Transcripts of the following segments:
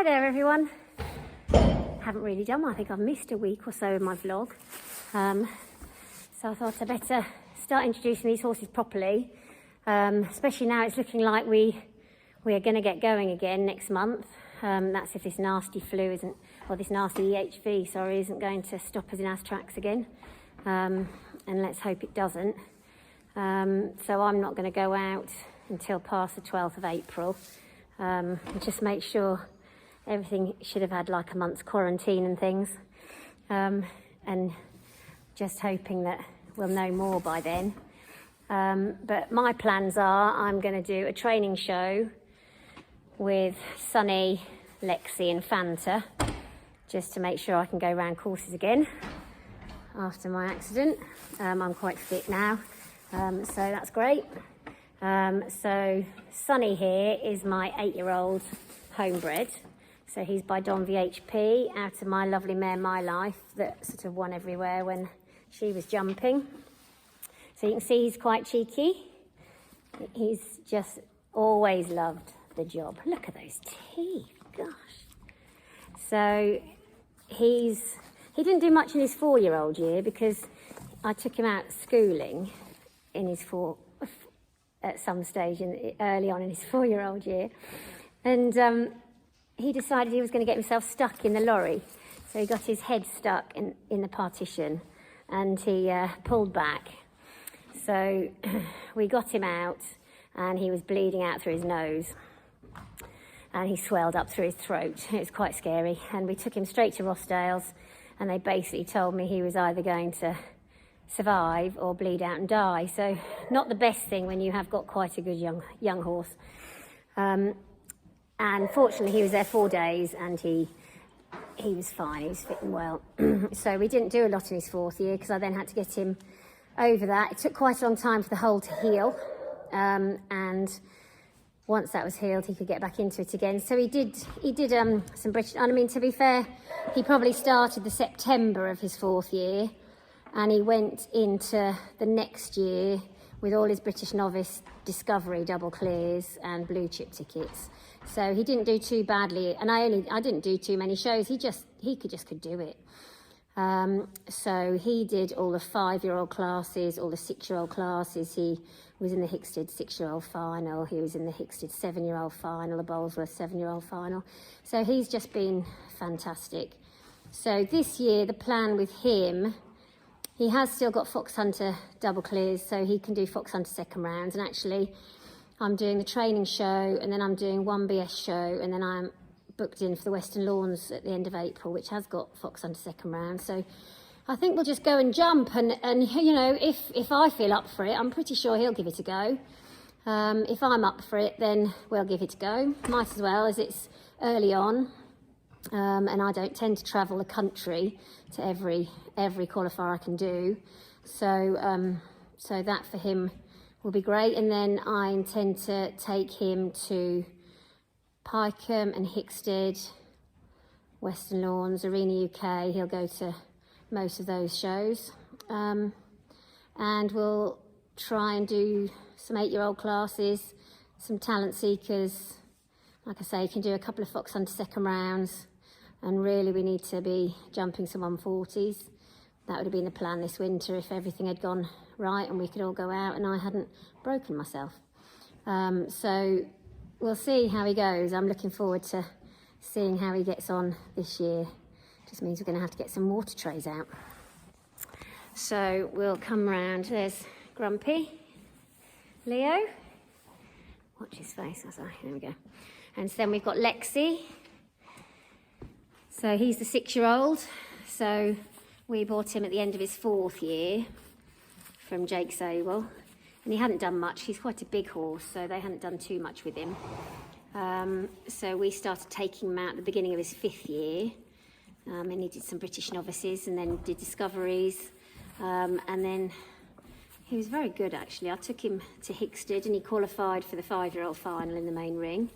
Hi there everyone. Haven't really done one. I think I've missed a week or so in my vlog. So I thought I'd better start introducing these horses properly. Especially now it's looking like we are going to get going again next month. That's if this nasty flu isn't, or this nasty EHV, sorry, isn't going to stop us in our tracks again. And let's hope it doesn't. So I'm not going to go out until past the 12th of April. Just make sure everything should have had like a month's quarantine and things. And just hoping that we'll know more by then. But my plans are I'm going to do a training show with Sunny, Lexi and Fanta, just to make sure I can go round courses again after my accident. I'm quite fit now, so that's great. So Sunny here is my 8-year-old homebred. So he's by Don VHP, out of my lovely mare My Life that sort of won everywhere when she was jumping. So you can see he's quite cheeky. He's just always loved the job. Look at those teeth, gosh. So he didn't do much in his 4-year-old year because I took him out schooling in his at some stage early on in his 4-year-old year. And he decided he was going to get himself stuck in the lorry. So he got his head stuck in the partition and he pulled back. So we got him out and he was bleeding out through his nose and he swelled up through his throat. It was quite scary. And we took him straight to Rossdale's and they basically told me he was either going to survive or bleed out and die. So not the best thing when you have got quite a good young horse. And fortunately he was there 4 days and he was fine, he was fitting well. So we didn't do a lot in his 4th year because I then had to get him over that. It took quite a long time for the hole to heal. And once that was healed, he could get back into it again. So he did some British, I mean, to be fair, he probably started the September of his 4th year and he went into the next year with all his British Novice Discovery double clears and blue chip tickets. So he didn't do too badly, and I didn't do too many shows. He could do it. So he did all the 5-year-old classes, all the 6-year-old classes. He was in the Hickstead 6-year-old final. He was in the Hickstead 7-year-old final, the Bolesworth 7-year-old final. So he's just been fantastic. So this year, the plan with him, he has still got Fox Hunter double clears, so he can do Fox Hunter second rounds. And actually, I'm doing the training show, and then I'm doing 1BS show, and then I'm booked in for the Western Lawns at the end of April, which has got Fox Hunter second round. So I think we'll just go and jump, and you know, if I feel up for it, I'm pretty sure he'll give it a go. If I'm up for it, then we'll give it a go. Might as well, as it's early on. And I don't tend to travel the country to every qualifier I can do, so so that for him will be great. And then I intend to take him to Pycombe and Hickstead, Western Lawns, Arena UK. He'll go to most of those shows, and we'll try and do some 8-year-old classes, some talent seekers. Like I say, you can do a couple of Fox Hunter second rounds. And really we need to be jumping some 140s. That would have been the plan this winter if everything had gone right and we could all go out and I hadn't broken myself. So we'll see how he goes. I'm looking forward to seeing how he gets on this year. Just means we're going to have to get some water trays out. So we'll come round. There's Grumpy. Leo. Watch his face. There we go. And then we've got Lexi. So he's the 6-year-old. So we bought him at the end of his 4th year from Jake Sable. And he hadn't done much. He's quite a big horse, so they hadn't done too much with him. So we started taking him out at the beginning of his 5th year. And he did some British novices and then did discoveries. And then he was very good, actually. I took him to Hickstead and he qualified for the 5-year-old final in the main ring.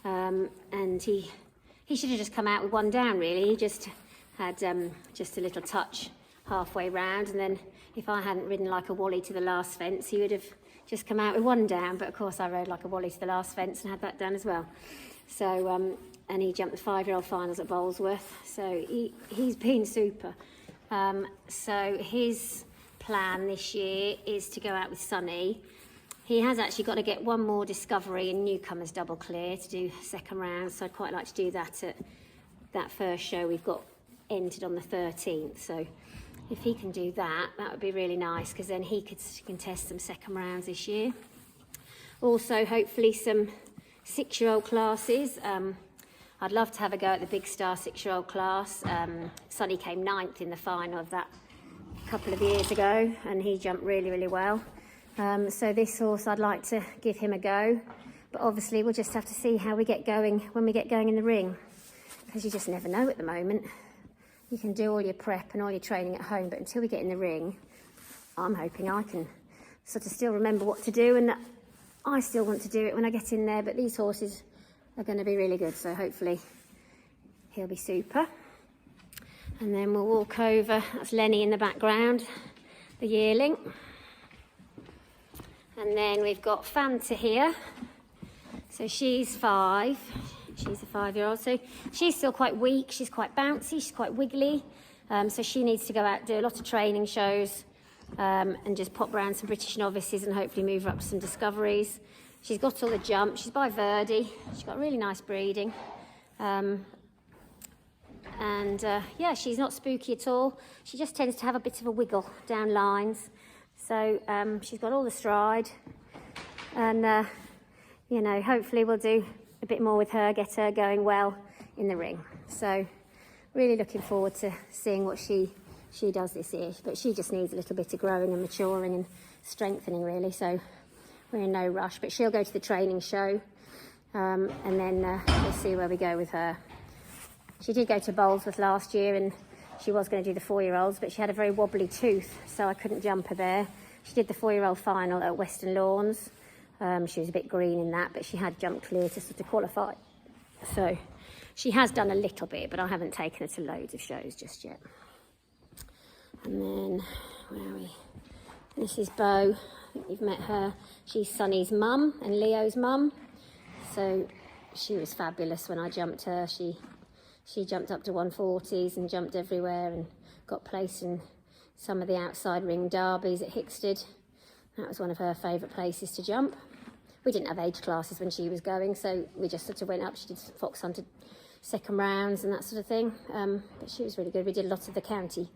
And he should have just come out with one down, really. He just had just a little touch halfway round, and then if I hadn't ridden like a wally to the last fence, he would have just come out with one down. But of course I rode like a wally to the last fence and had that down as well. So and he jumped the 5-year-old finals at Bolesworth, so he's been super. So his plan this year is to go out with Sonny. He has actually got to get one more discovery in newcomers double clear to do second round, so I'd quite like to do that at that first show we've got entered on the 13th. So if he can do that, that would be really nice, because then he could contest some second rounds this year. Also, hopefully some 6-year-old classes. I'd love to have a go at the Big Star 6-year-old class. Sonny came 9th in the final of that a couple of years ago, and he jumped really, really well. So this horse, I'd like to give him a go, but obviously we'll just have to see how we get going when we get going in the ring, because you just never know at the moment. You can do all your prep and all your training at home, but until we get in the ring, I'm hoping I can sort of still remember what to do, and that I still want to do it when I get in there, but these horses are going to be really good, so hopefully he'll be super. And then we'll walk over, that's Lenny in the background, the yearling. And then we've got Fanta here. So she's 5. She's a 5-year-old. So she's still quite weak. She's quite bouncy. She's quite wiggly. So she needs to go out, do a lot of training shows, and just pop round some British novices and hopefully move her up to some discoveries. She's got all the jumps. She's by Verdi. She's got really nice breeding. Yeah, she's not spooky at all. She just tends to have a bit of a wiggle down lines. So she's got all the stride, and you know, hopefully we'll do a bit more with her, get her going well in the ring. So really looking forward to seeing what she does this year, but she just needs a little bit of growing and maturing and strengthening really, so we're in no rush, but she'll go to the training show, and then we'll see where we go with her. She did go to Bolesworth last year, and she was going to do the 4-year-olds, but she had a very wobbly tooth, so I couldn't jump her there. She did the 4-year-old final at Western Lawns. She was a bit green in that, but she had jumped clear to sort of qualify. So she has done a little bit, but I haven't taken her to loads of shows just yet. And then, where are we? This is Bo. I think you've met her. She's Sonny's mum and Leo's mum. So she was fabulous when I jumped her. She jumped up to 140s and jumped everywhere and got placed in some of the outside ring derbies at Hickstead. That was one of her favourite places to jump. We didn't have age classes when she was going, so we just sort of went up. She did fox hunted second rounds and that sort of thing. But she was really good. We did lots of the county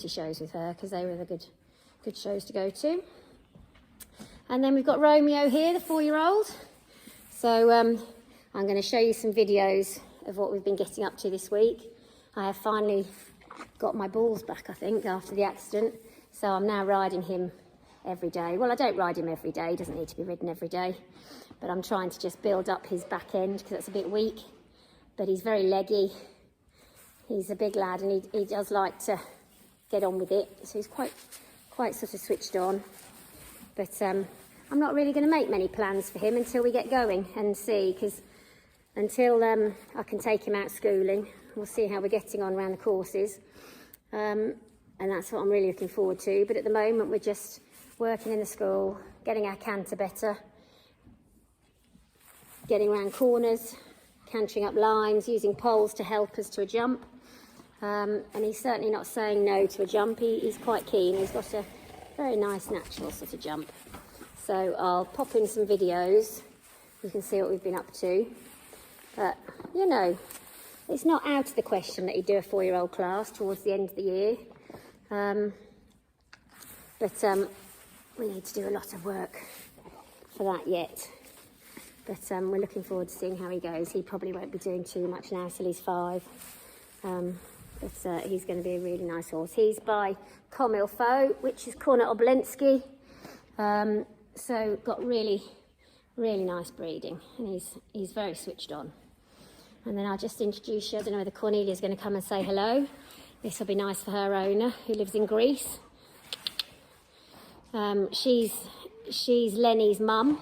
shows with her, because they were the good shows to go to. And then we've got Romeo here, the 4-year-old. So I'm going to show you some videos of what we've been getting up to this week. I have finally got my balls back, I think, after the accident. So I'm now riding him every day. Well, I don't ride him every day. He doesn't need to be ridden every day. But I'm trying to just build up his back end, because it's a bit weak. But he's very leggy. He's a big lad, and he does like to get on with it. So he's quite sort of switched on. But I'm not really going to make many plans for him until we get going and see, because until I can take him out schooling, we'll see how we're getting on around the courses. And that's what I'm really looking forward to. But at the moment, we're just working in the school, getting our canter better, getting around corners, cantering up lines, using poles to help us to a jump. And he's certainly not saying no to a jump. He's quite keen. He's got a very nice natural sort of jump. So I'll pop in some videos. You can see what we've been up to. But, you know, it's not out of the question that he'd do a 4-year-old class towards the end of the year. But we need to do a lot of work for that yet. But we're looking forward to seeing how he goes. He probably won't be doing too much now till he's 5. But he's going to be a really nice horse. He's by Comilfo, which is Corner Obolensky. So got really, really nice breeding, and he's very switched on. And then I'll just introduce you. I don't know whether Cornelia's going to come and say hello. This will be nice for her owner, who lives in Greece. She's Lenny's mum,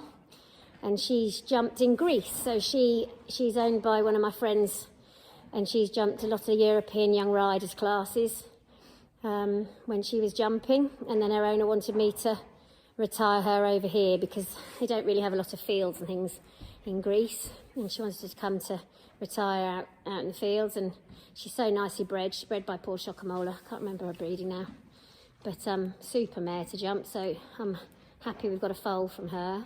and she's jumped in Greece. So she's owned by one of my friends, and she's jumped a lot of European young riders classes when she was jumping. And then her owner wanted me to retire her over here, because they don't really have a lot of fields and things in Greece, and she wanted to come to retire out in the fields, and she's so nicely bred. She's bred by Paul Chocamola. Can't remember her breeding now, but super mare to jump, so I'm happy we've got a foal from her.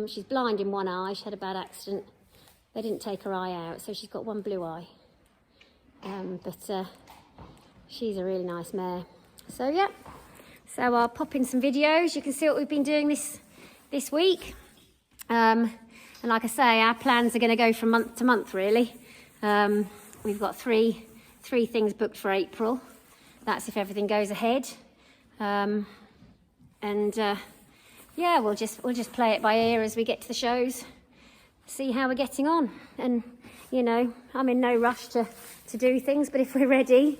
She's blind in one eye. She had a bad accident. They didn't take her eye out, so she's got one blue eye. But she's a really nice mare. So yeah, so I'll pop in some videos. You can see what we've been doing this week. And like I say, our plans are going to go from month to month, really. We've got three things booked for April. That's if everything goes ahead. Yeah, we'll just play it by ear as we get to the shows, see how we're getting on. And you know, I'm in no rush to do things, but if we're ready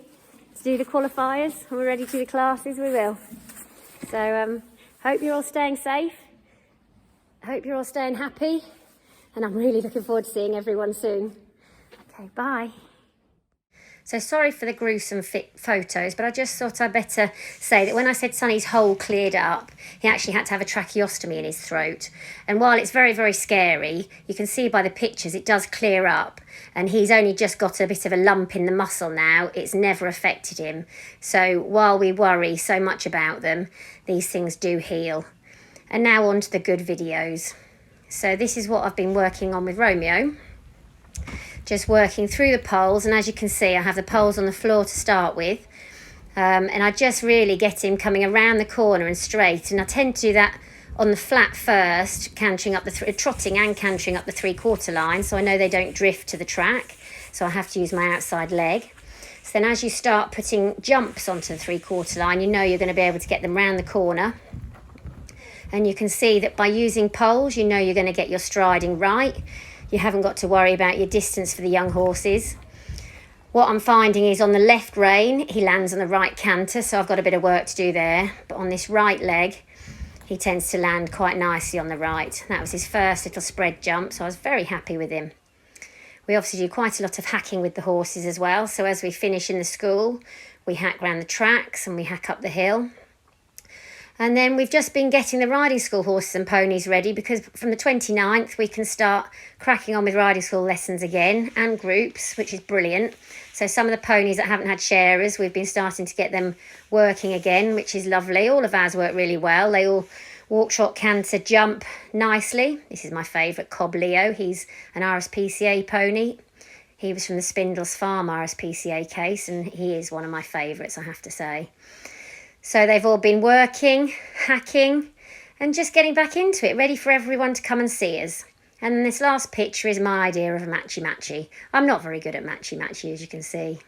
to do the qualifiers, we're ready to do the classes, we will. So hope you're all staying safe. Hope you're all staying happy, and I'm really looking forward to seeing everyone soon. Okay, bye. So sorry for the gruesome photos, but I just thought I'd better say that when I said Sonny's hole cleared up, he actually had to have a tracheostomy in his throat. And while it's very, very scary, you can see by the pictures it does clear up. And he's only just got a bit of a lump in the muscle now. It's never affected him. So while we worry so much about them, these things do heal. And now on to the good videos. So this is what I've been working on with Romeo. Just working through the poles, and as you can see I have the poles on the floor to start with, and I just really get him coming around the corner and straight, and I tend to do that on the flat first, cantering up trotting and cantering up the 3/4 line, so I know they don't drift to the track, so I have to use my outside leg. So then as you start putting jumps onto the 3/4 line, you know you're going to be able to get them round the corner, and you can see that by using poles you know you're going to get your striding right. You haven't got to worry about your distance for the young horses. What I'm finding is on the left rein, he lands on the right canter, so I've got a bit of work to do there. But on this right leg, he tends to land quite nicely on the right. That was his first little spread jump, so I was very happy with him. We obviously do quite a lot of hacking with the horses as well. So as we finish in the school, we hack round the tracks and we hack up the hill. And then we've just been getting the riding school horses and ponies ready, because from the 29th we can start cracking on with riding school lessons again and groups, which is brilliant. So some of the ponies that haven't had sharers, we've been starting to get them working again, which is lovely. All of ours work really well. They all walk, trot, canter, jump nicely. This is my favourite, Cobb Leo. He's an RSPCA pony. He was from the Spindles Farm RSPCA case, and he is one of my favourites, I have to say. So they've all been working, hacking, and just getting back into it, ready for everyone to come and see us. And this last picture is my idea of a matchy-matchy. I'm not very good at matchy-matchy, as you can see.